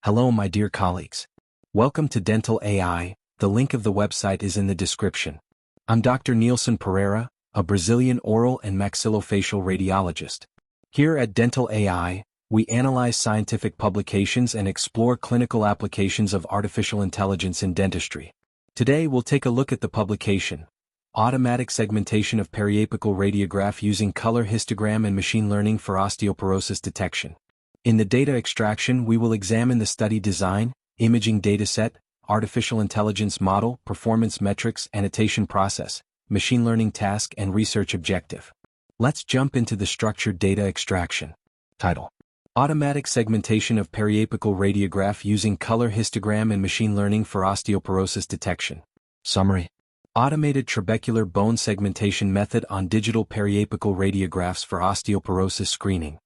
Hello my dear colleagues. Welcome to DentalAI, the link of the website is in the description. I'm Dr. Nielsen Pereira, a Brazilian oral and maxillofacial radiologist. Here at DentalAI, we analyze scientific publications and explore clinical applications of artificial intelligence in dentistry. Today we'll take a look at the publication, Automatic Segmentation of Periapical Radiograph Using Color Histogram and Machine Learning for Osteoporosis Detection. In the data extraction, we will examine the study design, imaging dataset, artificial intelligence model, performance metrics, annotation process, machine learning task, and research objective. Let's jump into the structured data extraction. Title: Automatic Segmentation of Periapical Radiograph Using Color Histogram and Machine Learning for Osteoporosis Detection. Summary: Automated trabecular bone segmentation method on digital periapical radiographs for osteoporosis screening.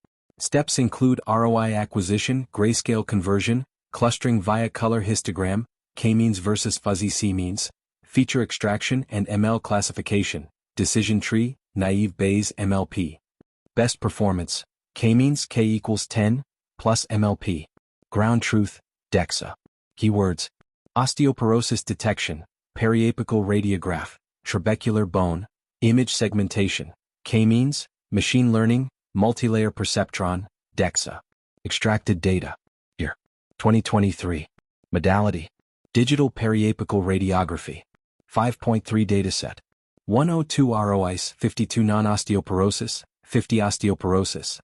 Steps include ROI acquisition, grayscale conversion, clustering via color histogram, K-means versus fuzzy C-means, feature extraction and ML classification, decision tree, naive Bayes MLP. Best performance, K-means K equals 10, plus MLP. Ground truth, DEXA. Keywords: osteoporosis detection, periapical radiograph, trabecular bone, image segmentation, K-means, machine learning, multilayer perceptron, DEXA. Extracted data. Year: 2023. Modality: digital periapical radiography. 5.3 dataset. 102 ROIs, 52 non-osteoporosis, 50 osteoporosis.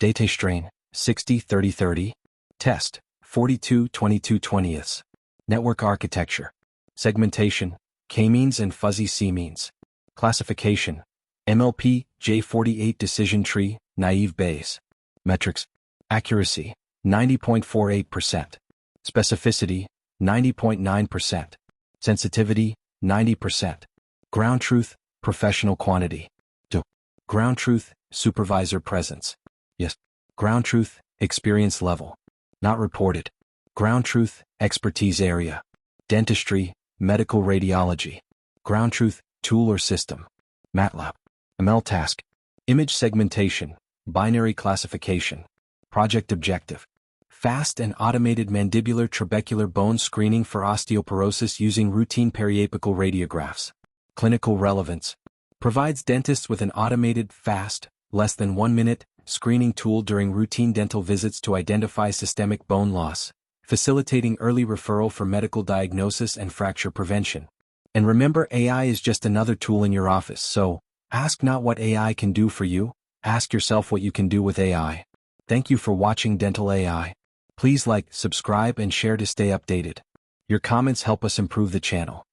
Data strain: 60-30-30. Test: 42-22/20. Network architecture. Segmentation: K-means and fuzzy C-means. Classification: MLP, J48 decision tree, naive Bayes. Metrics: accuracy, 90.48%. Specificity, 90.9%. Sensitivity, 90%. Ground truth, professional quantity. Do. Ground truth, supervisor presence. Yes. Ground truth, experience level. Not reported. Ground truth, expertise area. Dentistry, medical radiology. Ground truth, tool or system. MATLAB. ML task: image segmentation, binary classification. Project objective: fast and automated mandibular trabecular bone screening for osteoporosis using routine periapical radiographs. Clinical relevance: provides dentists with an automated, fast, less than 1 minute, screening tool during routine dental visits to identify systemic bone loss, facilitating early referral for medical diagnosis and fracture prevention. And remember, AI is just another tool in your office, so ask not what AI can do for you, ask yourself what you can do with AI. Thank you for watching DentalAI. Please like, subscribe, and share to stay updated. Your comments help us improve the channel.